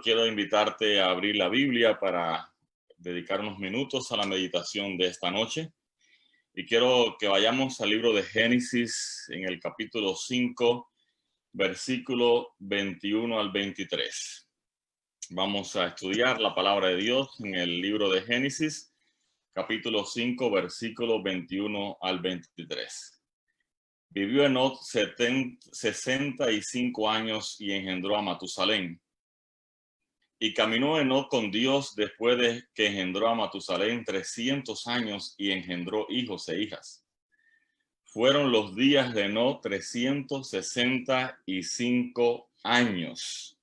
quiero invitarte a abrir la Biblia para dedicar unos minutos a la meditación de esta noche. Y quiero que vayamos al libro de Génesis en el capítulo 5, versículo 21 al 23. Vamos a estudiar la palabra de Dios en el libro de Génesis, capítulo 5, versículo 21 al 23. Vivió Enoc 65 años y engendró a Matusalén. Y caminó Enoc con Dios después de que engendró a Matusalén 300 años y engendró hijos e hijas. Fueron los días de Enoc 365 años.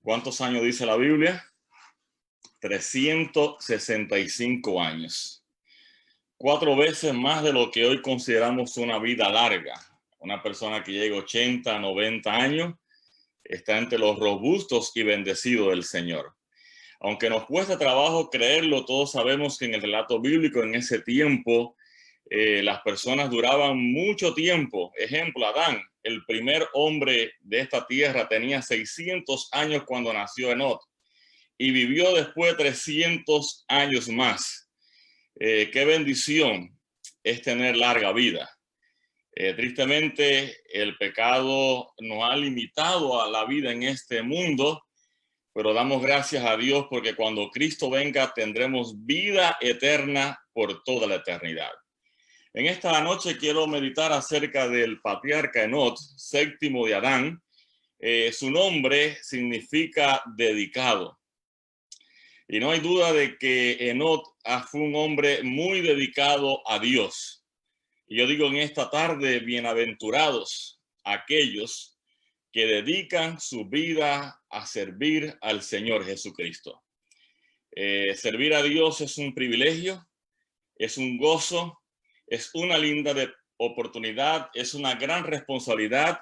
¿Cuántos años dice la Biblia? 365 años. 4 veces más de lo que hoy consideramos una vida larga. Una persona que llega a 80, 90 años está entre los robustos y bendecidos del Señor. Aunque nos cuesta trabajo creerlo, todos sabemos que en el relato bíblico en ese tiempo las personas duraban mucho tiempo. Ejemplo, Adán, el primer hombre de esta tierra, tenía 600 años cuando nació Enoc y vivió después 300 años más. Qué bendición es tener larga vida. Tristemente, el pecado nos ha limitado a la vida en este mundo, pero damos gracias a Dios porque cuando Cristo venga tendremos vida eterna por toda la eternidad. En esta noche quiero meditar acerca del patriarca Enoc, séptimo de Adán. Su nombre significa dedicado. Y no hay duda de que Enoc fue un hombre muy dedicado a Dios. Y yo digo en esta tarde, bienaventurados aquellos que dedican su vida a servir al Señor Jesucristo. Servir a Dios es un privilegio, es un gozo, es una linda oportunidad, es una gran responsabilidad,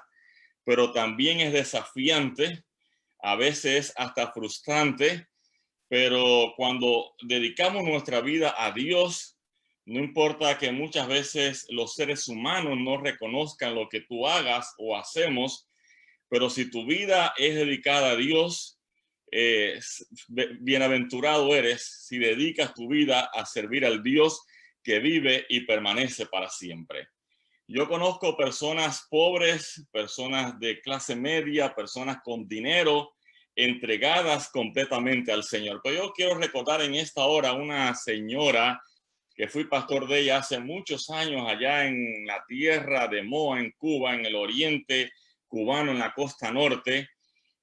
pero también es desafiante, a veces hasta frustrante, pero cuando dedicamos nuestra vida a Dios, no importa que muchas veces los seres humanos no reconozcan lo que tú hagas o hacemos, pero si tu vida es dedicada a Dios, bienaventurado eres si dedicas tu vida a servir al Dios que vive y permanece para siempre. Yo conozco personas pobres, personas de clase media, personas con dinero, entregadas completamente al Señor. Pero yo quiero recordar en esta hora una señora que fui pastor de ella hace muchos años allá en la tierra de Moa, en Cuba, en el oriente cubano, en la costa norte.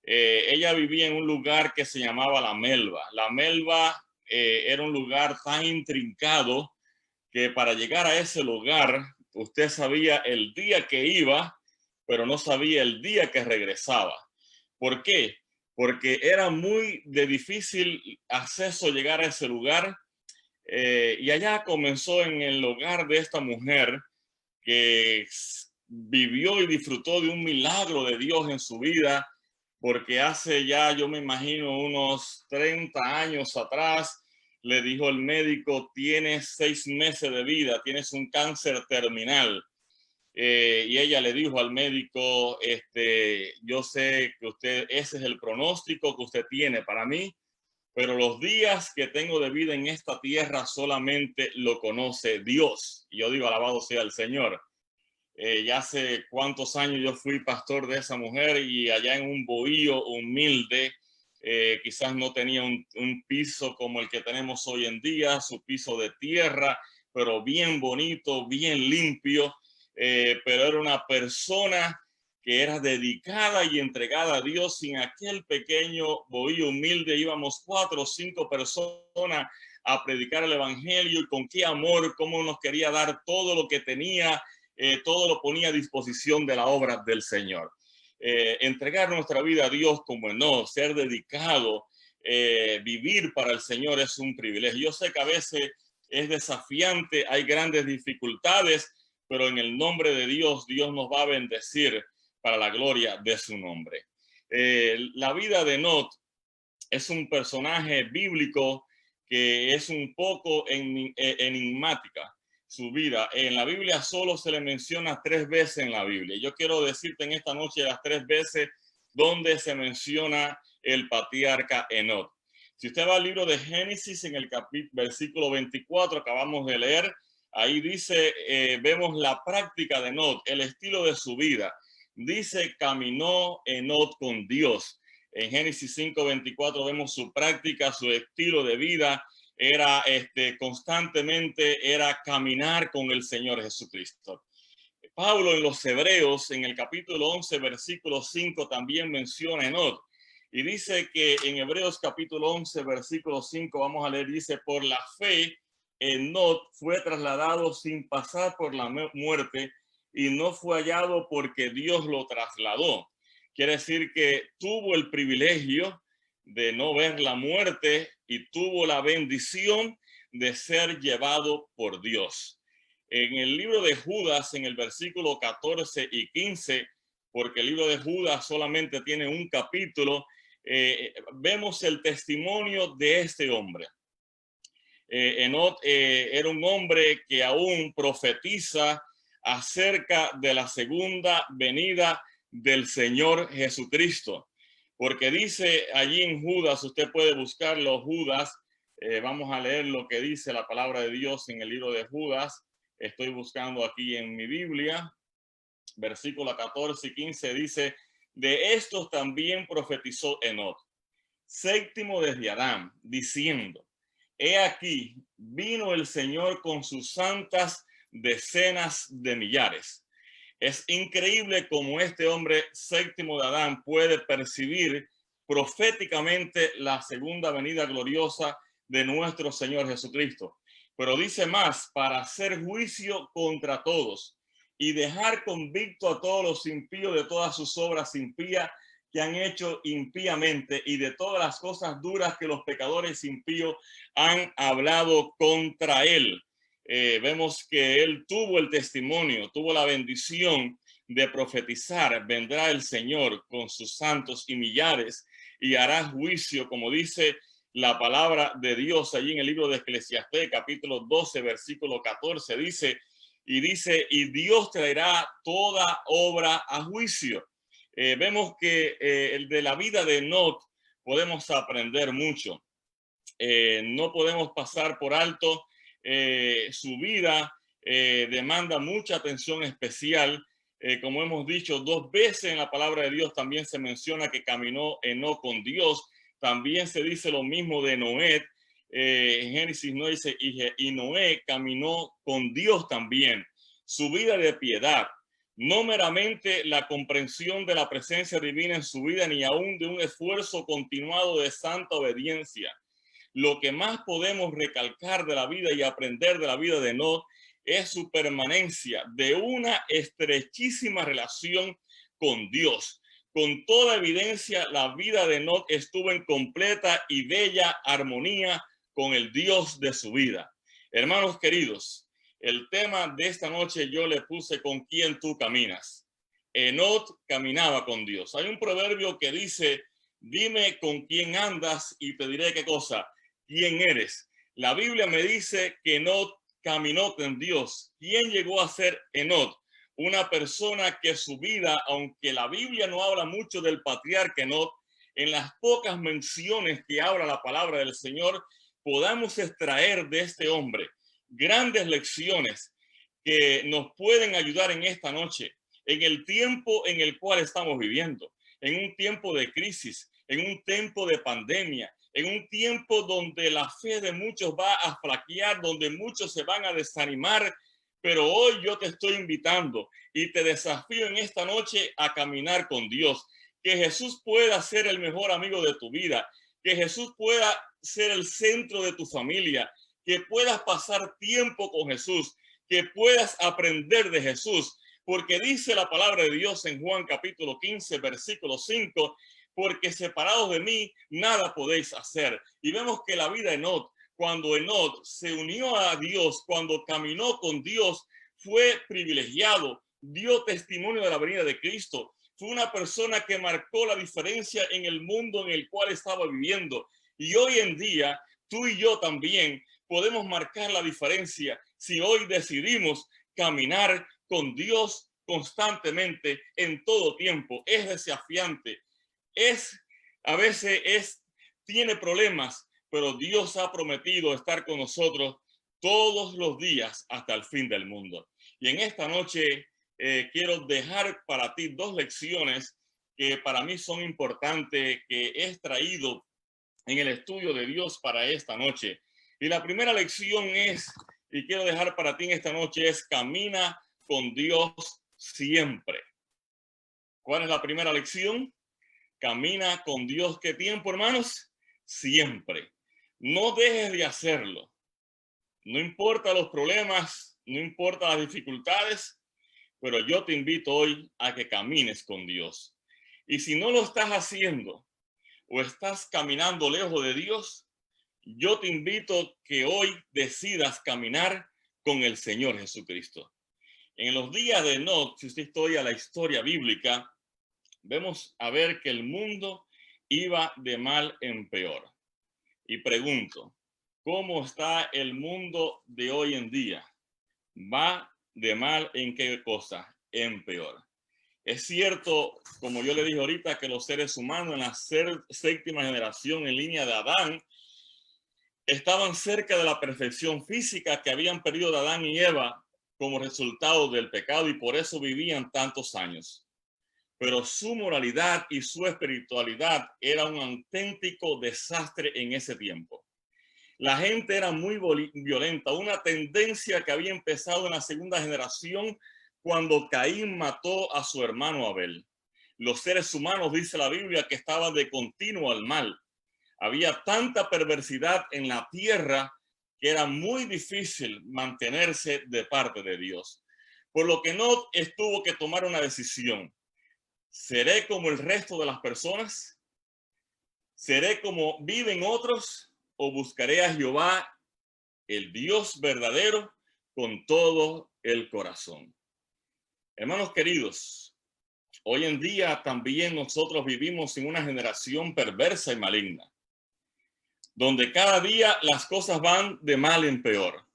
Ella vivía en un lugar que se llamaba La Melva. La Melva era un lugar tan intrincado que para llegar a ese lugar usted sabía el día que iba, pero no sabía el día que regresaba. ¿Por qué? Porque era muy de difícil acceso llegar a ese lugar. Y allá comenzó en el hogar de esta mujer que vivió y disfrutó de un milagro de Dios en su vida, porque hace ya, yo me imagino, unos 30 años atrás, le dijo el médico: tienes 6 meses de vida, tienes un cáncer terminal. Y ella le dijo al médico: yo sé que ese es el pronóstico que usted tiene para mí, pero los días que tengo de vida en esta tierra solamente lo conoce Dios. Y yo digo, alabado sea el Señor. Ya hace cuántos años yo fui pastor de esa mujer y allá en un bohío humilde, quizás no tenía un piso como el que tenemos hoy en día, su piso de tierra, pero bien bonito, bien limpio, pero era una persona que era dedicada y entregada a Dios. Sin aquel pequeño bohío humilde íbamos 4 o 5 personas a predicar el evangelio, y con qué amor, cómo nos quería dar todo lo que tenía, todo lo ponía a disposición de la obra del Señor. Entregar nuestra vida a Dios como no, ser dedicado, vivir para el Señor es un privilegio. Yo sé que a veces es desafiante, hay grandes dificultades, pero en el nombre de Dios, Dios nos va a bendecir para la gloria de su nombre. La vida de Enoc es un personaje bíblico que es un poco enigmática su vida. En la Biblia solo se le menciona 3 veces en la Biblia. Yo quiero decirte en esta noche las 3 veces donde se menciona el patriarca Enoc. Si usted va al libro de Génesis en el versículo 24, acabamos de leer, ahí dice, vemos la práctica de Enoc, el estilo de su vida. Dice, caminó Enoc con Dios. En Génesis 5:24 vemos su práctica, su estilo de vida, era constantemente era caminar con el Señor Jesucristo. Pablo en los Hebreos, en el capítulo 11, versículo 5, también menciona a Enoc. Y dice que en Hebreos capítulo 11, versículo 5, vamos a leer, dice, por la fe, Enoc fue trasladado sin pasar por la muerte y no fue hallado porque Dios lo trasladó. Quiere decir que tuvo el privilegio de no ver la muerte y tuvo la bendición de ser llevado por Dios. En el libro de Judas, en el versículo 14 y 15, porque el libro de Judas solamente tiene un capítulo, vemos el testimonio de este hombre. Enoc era un hombre que aún profetiza acerca de la segunda venida del Señor Jesucristo. Porque dice allí en Judas, usted puede buscarlo, Judas, vamos a leer lo que dice la palabra de Dios en el libro de Judas. Estoy buscando aquí en mi Biblia, versículo 14 y 15 dice, de estos también profetizó Enoc, séptimo desde Adán, diciendo, he aquí, vino el Señor con sus santas decenas de millares. Es increíble cómo este hombre séptimo de Adán puede percibir proféticamente la segunda venida gloriosa de nuestro Señor Jesucristo. Pero dice más, para hacer juicio contra todos y dejar convicto a todos los impíos de todas sus obras impías que han hecho impíamente y de todas las cosas duras que los pecadores impíos han hablado contra él. Vemos que él tuvo el testimonio, tuvo la bendición de profetizar, vendrá el Señor con sus santos y millares y hará juicio, como dice la palabra de Dios allí en el libro de Eclesiastés, capítulo 12, versículo 14, dice, y Dios traerá toda obra a juicio. Vemos que de la vida de Enoc podemos aprender mucho. No podemos pasar por alto su vida, demanda mucha atención especial. Como hemos dicho 2 veces en la palabra de Dios, también se menciona que caminó Enoc con Dios. También se dice lo mismo de Noé. En Génesis no dice, y Noé caminó con Dios también. Su vida de piedad, no meramente la comprensión de la presencia divina en su vida, ni aún de un esfuerzo continuado de santa obediencia. Lo que más podemos recalcar de la vida y aprender de la vida de Enoc es su permanencia de una estrechísima relación con Dios. Con toda evidencia, la vida de Enoc estuvo en completa y bella armonía con el Dios de su vida. Hermanos queridos, el tema de esta noche yo le puse con quién tú caminas. Enoc caminaba con Dios. Hay un proverbio que dice, dime con quién andas y te diré qué cosa. ¿Quién eres? La Biblia me dice que Enoc caminó con Dios. ¿Quién llegó a ser Enoc? Una persona que su vida, aunque la Biblia no habla mucho del patriarca Enoc, en las pocas menciones que habla la palabra del Señor, podamos extraer de este hombre grandes lecciones que nos pueden ayudar en esta noche, en el tiempo en el cual estamos viviendo, en un tiempo de crisis, en un tiempo de pandemia, en un tiempo donde la fe de muchos va a flaquear, donde muchos se van a desanimar, pero hoy yo te estoy invitando y te desafío en esta noche a caminar con Dios, que Jesús pueda ser el mejor amigo de tu vida, que Jesús pueda ser el centro de tu familia, que puedas pasar tiempo con Jesús, que puedas aprender de Jesús, porque dice la palabra de Dios en Juan capítulo 15, versículo 5, porque separados de mí nada podéis hacer. Y vemos que la vida de Enoc, cuando Enoc se unió a Dios, cuando caminó con Dios, fue privilegiado, dio testimonio de la venida de Cristo. Fue una persona que marcó la diferencia en el mundo en el cual estaba viviendo. Y hoy en día, tú y yo también podemos marcar la diferencia si hoy decidimos caminar con Dios constantemente en todo tiempo. Es desafiante. a veces tiene problemas, pero Dios ha prometido estar con nosotros todos los días hasta el fin del mundo. Y en esta noche quiero dejar para ti dos lecciones que para mí son importantes, que he extraído en el estudio de Dios para esta noche. Y la primera lección es, y quiero dejar para ti en esta noche, es camina con Dios siempre. ¿Cuál es la primera lección? Camina con Dios. ¿Qué tiempo, hermanos? Siempre. No dejes de hacerlo. No importa los problemas, no importa las dificultades, pero yo te invito hoy a que camines con Dios. Y si no lo estás haciendo o estás caminando lejos de Dios, yo te invito que hoy decidas caminar con el Señor Jesucristo. En los días de Enoc, si usted estudia la historia bíblica, vemos a ver que el mundo iba de mal en peor. Y pregunto, ¿cómo está el mundo de hoy en día? ¿Va de mal en qué cosa? En peor. Es cierto, como yo le dije ahorita, que los seres humanos en la séptima generación en línea de Adán estaban cerca de la perfección física que habían perdido de Adán y Eva como resultado del pecado y por eso vivían tantos años. Pero su moralidad y su espiritualidad era un auténtico desastre en ese tiempo. La gente era muy violenta, una tendencia que había empezado en la segunda generación cuando Caín mató a su hermano Abel. Los seres humanos, dice la Biblia, que estaban de continuo al mal. Había tanta perversidad en la tierra que era muy difícil mantenerse de parte de Dios. Por lo que Enoc tuvo que tomar una decisión. ¿Seré como el resto de las personas? ¿Seré como viven otros? ¿O buscaré a Jehová, el Dios verdadero, con todo el corazón? Hermanos queridos, hoy en día también nosotros vivimos en una generación perversa y maligna, donde cada día las cosas van de mal en peor,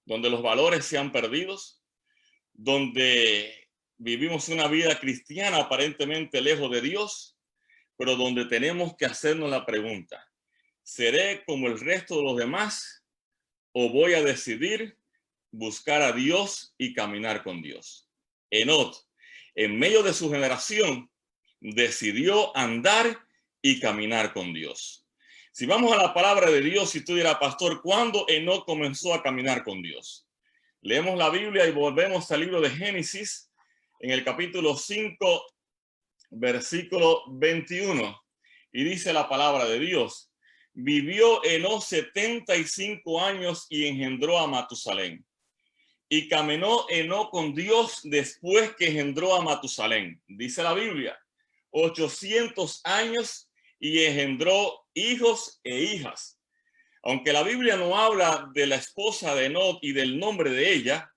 donde los valores se han perdido, donde vivimos una vida cristiana aparentemente lejos de Dios, pero donde tenemos que hacernos la pregunta, ¿seré como el resto de los demás o voy a decidir buscar a Dios y caminar con Dios? Enoc, en medio de su generación, decidió andar y caminar con Dios. Si vamos a la palabra de Dios, si tú dirás, pastor, ¿cuándo Enoc comenzó a caminar con Dios? Leemos la Biblia y volvemos al libro de Génesis, en el capítulo 5, versículo 21. Y dice la palabra de Dios, vivió Enoc 75 años y engendró a Matusalén. Y caminó Enoc con Dios después que engendró a Matusalén. Dice la Biblia, 800 años y engendró hijos e hijas. Aunque la Biblia no habla de la esposa de Enoc y del nombre de ella,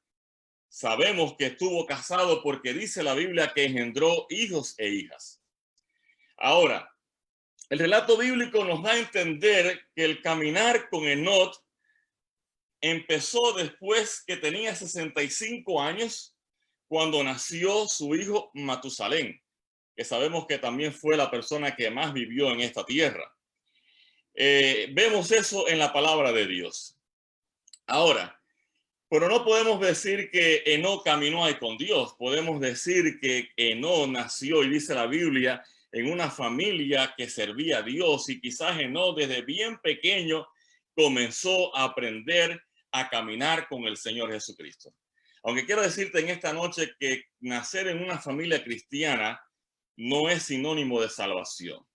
sabemos que estuvo casado porque dice la Biblia que engendró hijos e hijas. Ahora, el relato bíblico nos da a entender que el caminar con Enoc empezó después que tenía 65 años, cuando nació su hijo Matusalén, que sabemos que también fue la persona que más vivió en esta tierra. Vemos eso en la palabra de Dios. Ahora, pero no podemos decir que Enoc caminó ahí con Dios. Podemos decir que Enoc nació, y dice la Biblia, en una familia que servía a Dios, y quizás Enoc desde bien pequeño comenzó a aprender a caminar con el Señor Jesucristo. Aunque quiero decirte en esta noche que nacer en una familia cristiana no es sinónimo de salvación.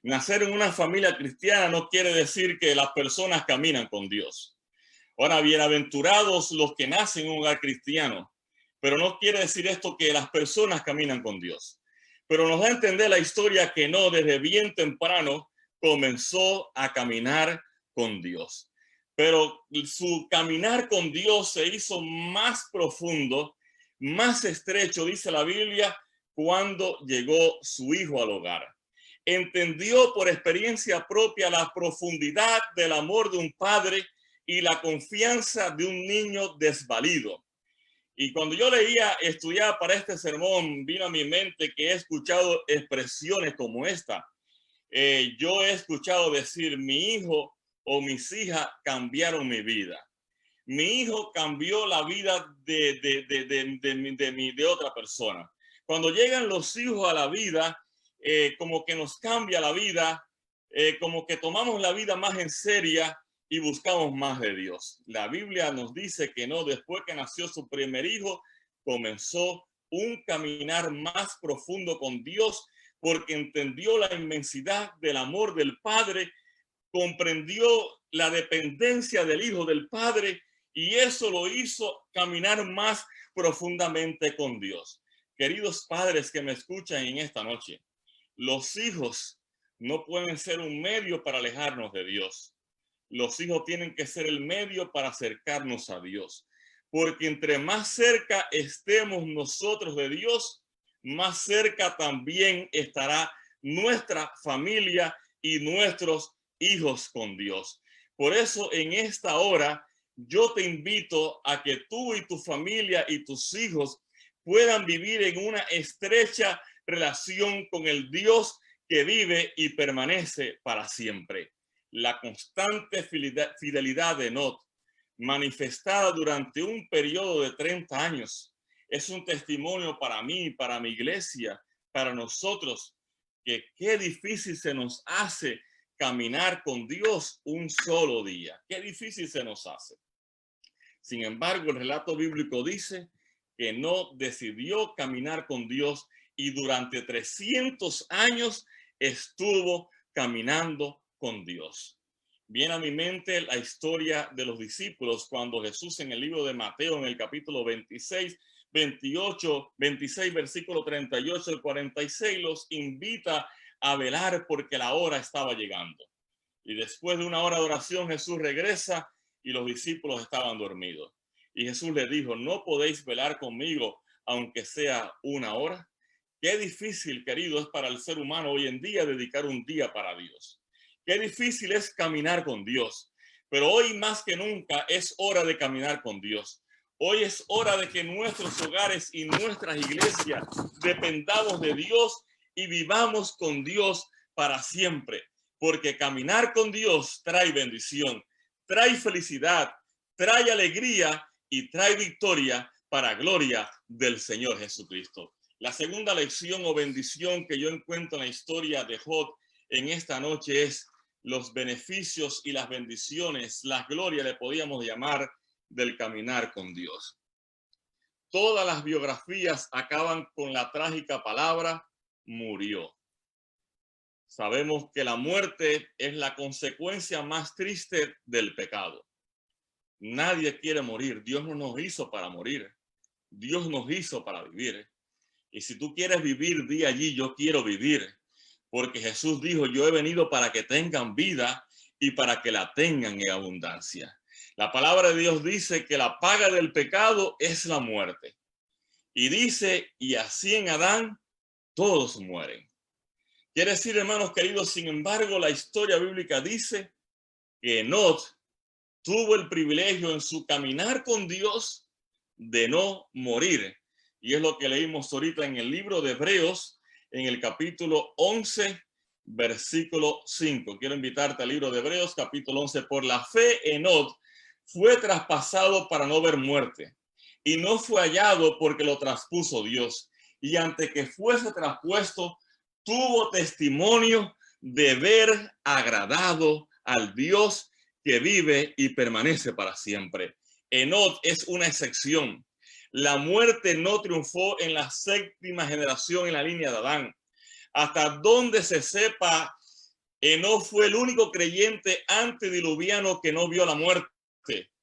Nacer en una familia cristiana no quiere decir que las personas caminan con Dios. Ahora, bienaventurados los que nacen en un hogar cristiano, pero no quiere decir esto que las personas caminan con Dios. Pero nos da a entender la historia que no, desde bien temprano comenzó a caminar con Dios. Pero su caminar con Dios se hizo más profundo, más estrecho, dice la Biblia, cuando llegó su hijo al hogar. Entendió por experiencia propia la profundidad del amor de un padre y la confianza de un niño desvalido. Y cuando yo estudiaba para este sermón, vino a mi mente que he escuchado expresiones como esta. yo he escuchado decir, mi hijo o mis hijas cambiaron mi vida. Mi hijo cambió la vida de otra persona. Cuando llegan los hijos a la vida, como que nos cambia la vida, como que tomamos la vida más en serio y buscamos más de Dios. La Biblia nos dice que no, después que nació su primer hijo, comenzó un caminar más profundo con Dios, porque entendió la inmensidad del amor del Padre, comprendió la dependencia del Hijo del Padre, y eso lo hizo caminar más profundamente con Dios. Queridos padres que me escuchan en esta noche, los hijos no pueden ser un medio para alejarnos de Dios. Los hijos tienen que ser el medio para acercarnos a Dios, porque entre más cerca estemos nosotros de Dios, más cerca también estará nuestra familia y nuestros hijos con Dios. Por eso en esta hora yo te invito a que tú y tu familia y tus hijos puedan vivir en una estrecha relación con el Dios que vive y permanece para siempre. La constante fidelidad de Enoch, manifestada durante un periodo de 30 años, es un testimonio para mí, para mi iglesia, para nosotros, que qué difícil se nos hace caminar con Dios un solo día. Qué difícil se nos hace. Sin embargo, el relato bíblico dice que no decidió caminar con Dios y durante 300 años estuvo caminando con Dios. Viene a mi mente la historia de los discípulos cuando Jesús en el libro de Mateo, en el capítulo 26, versículo 38 y 46, los invita a velar porque la hora estaba llegando. Y después de una hora de oración, Jesús regresa y los discípulos estaban dormidos. Y Jesús les dijo, ¿no podéis velar conmigo aunque sea una hora? Qué difícil, querido, es para el ser humano hoy en día dedicar un día para Dios. Qué difícil es caminar con Dios. Pero hoy más que nunca es hora de caminar con Dios. Hoy es hora de que nuestros hogares y nuestras iglesias dependamos de Dios y vivamos con Dios para siempre. Porque caminar con Dios trae bendición, trae felicidad, trae alegría y trae victoria para gloria del Señor Jesucristo. La segunda lección o bendición que yo encuentro en la historia de Job en esta noche es los beneficios y las bendiciones, las glorias le podíamos llamar del caminar con Dios. Todas las biografías acaban con la trágica palabra murió. Sabemos que la muerte es la consecuencia más triste del pecado. Nadie quiere morir. Dios no nos hizo para morir. Dios nos hizo para vivir. Y si tú quieres vivir, di allí, yo quiero vivir. Porque Jesús dijo, yo he venido para que tengan vida y para que la tengan en abundancia. La palabra de Dios dice que la paga del pecado es la muerte. Y dice, y así en Adán todos mueren. Quiere decir, hermanos queridos, sin embargo, la historia bíblica dice que Enoch tuvo el privilegio en su caminar con Dios de no morir. Y es lo que leímos ahorita en el libro de Hebreos, en el capítulo 11, versículo 5. Quiero invitarte al libro de Hebreos, capítulo 11. Por la fe, Enoch fue traspasado para no ver muerte, y no fue hallado porque lo traspuso Dios. Y antes que fuese traspuesto, tuvo testimonio de ver agradado al Dios que vive y permanece para siempre. Enoch es una excepción. La muerte no triunfó en la séptima generación en la línea de Adán. Hasta donde se sepa, Enoch fue el único creyente antediluviano que no vio la muerte.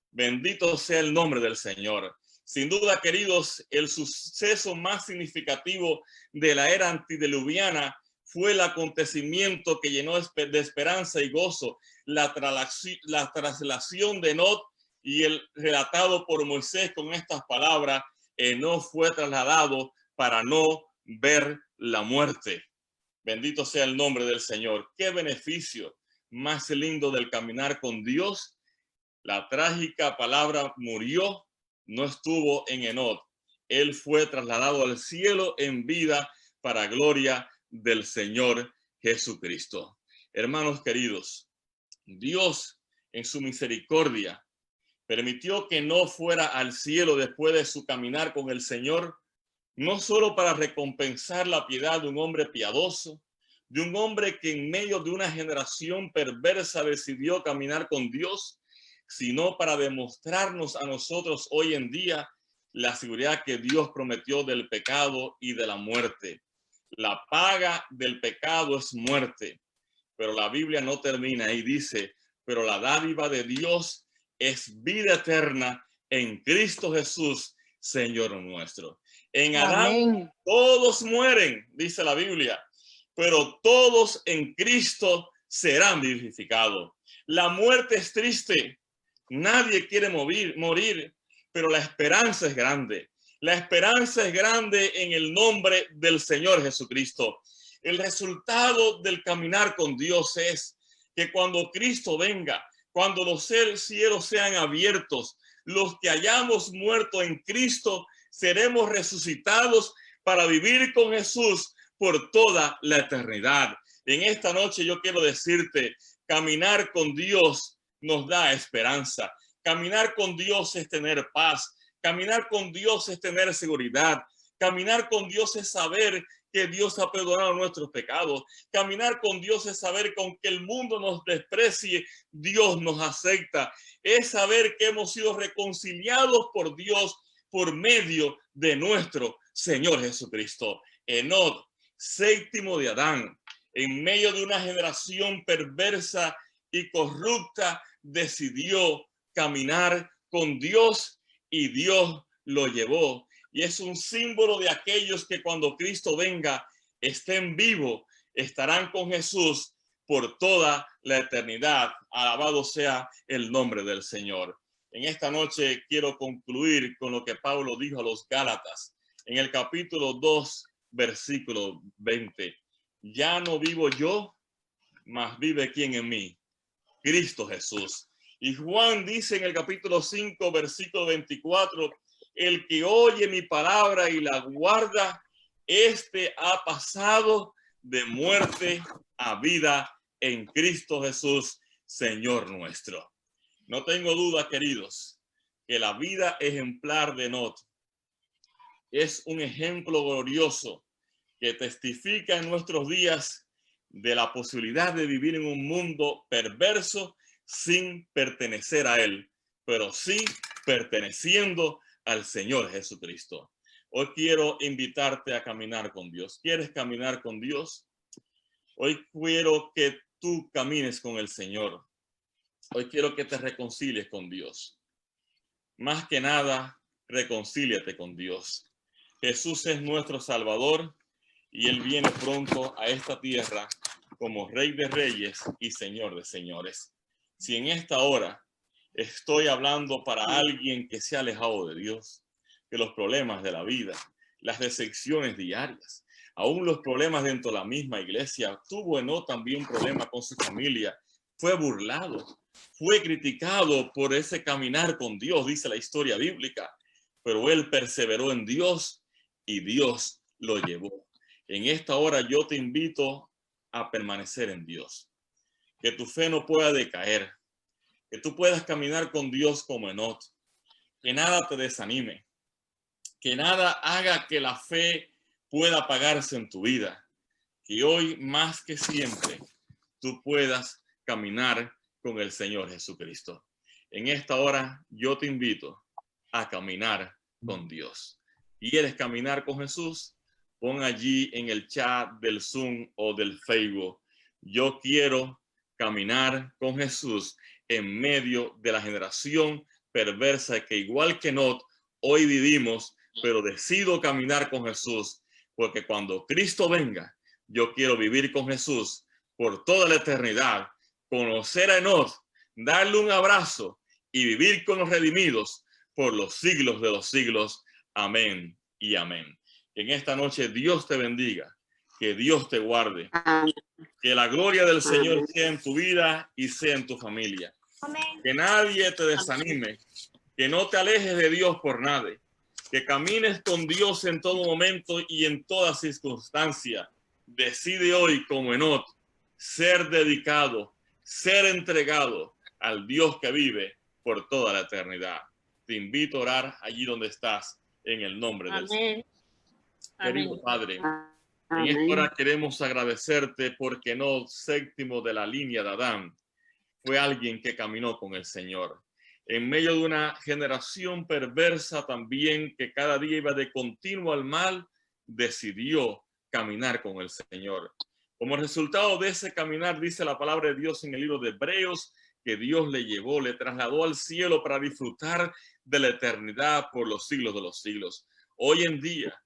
Bendito sea el nombre del Señor. Sin duda, queridos, el suceso más significativo de la era antediluviana fue el acontecimiento que llenó de esperanza y gozo, la traslación de Enoch y el relatado por Moisés con estas palabras, Enoch fue trasladado para no ver la muerte. Bendito sea el nombre del Señor. Qué beneficio más lindo del caminar con Dios. La trágica palabra murió no estuvo en Enoch. Él fue trasladado al cielo en vida para gloria del Señor Jesucristo. Hermanos queridos, Dios en su misericordia permitió que no fuera al cielo después de su caminar con el Señor, no solo para recompensar la piedad de un hombre piadoso, de un hombre que en medio de una generación perversa decidió caminar con Dios, sino para demostrarnos a nosotros hoy en día la seguridad que Dios prometió del pecado y de la muerte. La paga del pecado es muerte, pero la Biblia no termina ahí, dice, pero la dádiva de Dios es vida eterna en Cristo Jesús, Señor nuestro. En Adán Amén. todos mueren, dice la Biblia, pero todos en Cristo serán vivificados. La muerte es triste, nadie quiere morir, pero la esperanza es grande. La esperanza es grande en el nombre del Señor Jesucristo. El resultado del caminar con Dios es que cuando Cristo venga, cuando los cielos sean abiertos, los que hayamos muerto en Cristo seremos resucitados para vivir con Jesús por toda la eternidad. En esta noche yo quiero decirte, caminar con Dios nos da esperanza. Caminar con Dios es tener paz. Caminar con Dios es tener seguridad. Caminar con Dios es saber que Dios ha perdonado nuestros pecados. Caminar con Dios es saber que aunque el mundo nos desprecie, Dios nos acepta. Es saber que hemos sido reconciliados por Dios por medio de nuestro Señor Jesucristo. Enoc, séptimo de Adán, en medio de una generación perversa y corrupta, decidió caminar con Dios y Dios lo llevó. Y es un símbolo de aquellos que cuando Cristo venga estén vivos, estarán con Jesús por toda la eternidad. Alabado sea el nombre del Señor. En esta noche quiero concluir con lo que Pablo dijo a los Gálatas en el capítulo 2, versículo 20. Ya no vivo yo, mas vive quien en mí, Cristo Jesús. Y Juan dice en el capítulo 5, versículo 24, el que oye mi palabra y la guarda, este ha pasado de muerte a vida en Cristo Jesús, Señor nuestro. No tengo duda, queridos, que la vida ejemplar de Enoc es un ejemplo glorioso que testifica en nuestros días de la posibilidad de vivir en un mundo perverso sin pertenecer a él, pero sí perteneciendo al Señor Jesucristo. Hoy quiero invitarte a caminar con Dios. ¿Quieres caminar con Dios? Hoy quiero que tú camines con el Señor. Hoy quiero que te reconcilies con Dios. Más que nada, reconcíliate con Dios. Jesús es nuestro Salvador y Él viene pronto a esta tierra como Rey de Reyes y Señor de Señores. Si en esta hora estoy hablando para alguien que se ha alejado de Dios, que los problemas de la vida, las decepciones diarias, aún los problemas dentro de la misma iglesia, tuvo Enoc también un problema con su familia, fue burlado, fue criticado por ese caminar con Dios, dice la historia bíblica, pero él perseveró en Dios y Dios lo llevó. En esta hora yo te invito a permanecer en Dios, que tu fe no pueda decaer, que tú puedas caminar con Dios como Enoc, que nada te desanime, que nada haga que la fe pueda apagarse en tu vida, que hoy más que siempre tú puedas caminar con el Señor Jesucristo. En esta hora yo te invito a caminar con Dios. ¿Quieres caminar con Jesús? Pon allí en el chat del Zoom o del Facebook, yo quiero caminar con Jesús en medio de la generación perversa que igual que Enoc hoy vivimos, pero decido caminar con Jesús, porque cuando Cristo venga, yo quiero vivir con Jesús por toda la eternidad, conocer a Enoc, darle un abrazo y vivir con los redimidos por los siglos de los siglos. Amén y amén. Que en esta noche Dios te bendiga, que Dios te guarde, que la gloria del Señor sea en tu vida y sea en tu familia. Que nadie te desanime, que no te alejes de Dios por nada, que camines con Dios en todo momento y en toda circunstancia. Decide hoy como Enoc ser dedicado, ser entregado al Dios que vive por toda la eternidad. Te invito a orar allí donde estás, en el nombre del Señor. Querido Padre, en esta hora queremos agradecerte porque no séptimo de la línea de Adán fue alguien que caminó con el Señor. En medio de una generación perversa también que cada día iba de continuo al mal, decidió caminar con el Señor. Como resultado de ese caminar, dice la palabra de Dios en el libro de Hebreos, que Dios le llevó, le trasladó al cielo para disfrutar de la eternidad por los siglos de los siglos. Hoy en día,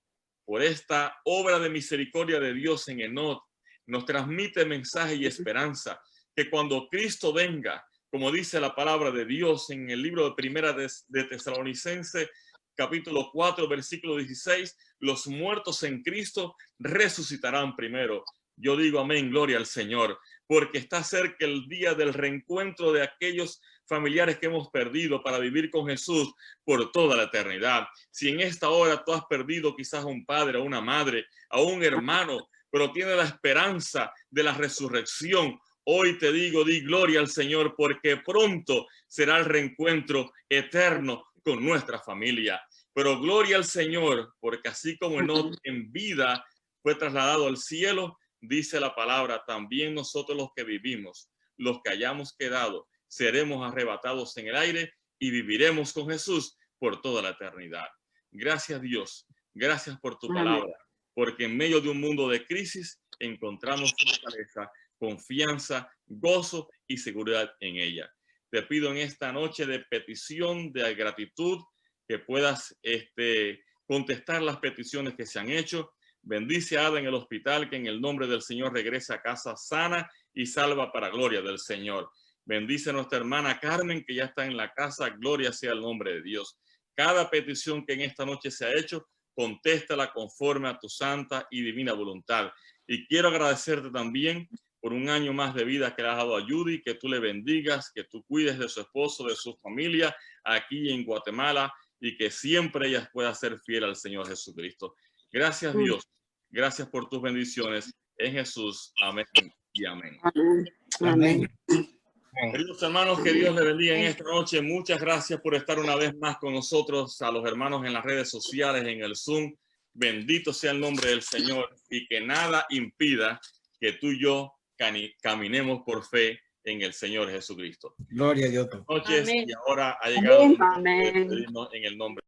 por esta obra de misericordia de Dios en Enoc, nos transmite mensaje y esperanza que cuando Cristo venga, como dice la palabra de Dios en el libro de Primera de Tesalonicenses, capítulo 4, versículo 16, los muertos en Cristo resucitarán primero. Yo digo amén, gloria al Señor, porque está cerca el día del reencuentro de aquellos familiares que hemos perdido para vivir con Jesús por toda la eternidad. Si en esta hora tú has perdido quizás a un padre, a una madre, a un hermano, pero tiene la esperanza de la resurrección, hoy te digo, di gloria al Señor, porque pronto será el reencuentro eterno con nuestra familia. Pero gloria al Señor, porque así como Enoc en vida fue trasladado al cielo, dice la palabra, también nosotros los que vivimos, los que hayamos quedado, seremos arrebatados en el aire y viviremos con Jesús por toda la eternidad. Gracias Dios, gracias por tu palabra, porque en medio de un mundo de crisis encontramos fortaleza, confianza, gozo y seguridad en ella. Te pido en esta noche de petición, de gratitud, que puedas contestar las peticiones que se han hecho. Bendice a Ada en el hospital, que en el nombre del Señor regrese a casa sana y salva para gloria del Señor. Bendice a nuestra hermana Carmen, que ya está en la casa, gloria sea el nombre de Dios. Cada petición que en esta noche se ha hecho, contéstala conforme a tu santa y divina voluntad. Y quiero agradecerte también por un año más de vida que le has dado a Judy, que tú le bendigas, que tú cuides de su esposo, de su familia aquí en Guatemala y que siempre ella pueda ser fiel al Señor Jesucristo. Gracias Dios, gracias por tus bendiciones en Jesús. Amén y amén. Amén. Queridos hermanos, que Dios les bendiga en esta noche. Muchas gracias por estar una vez más con nosotros, a los hermanos en las redes sociales, en el Zoom. Bendito sea el nombre del Señor y que nada impida que tú y yo caminemos por fe en el Señor Jesucristo. Gloria a Dios. Buenas noches. Amén. Y ahora ha llegado el momento de Amén. despedirnos en el nombre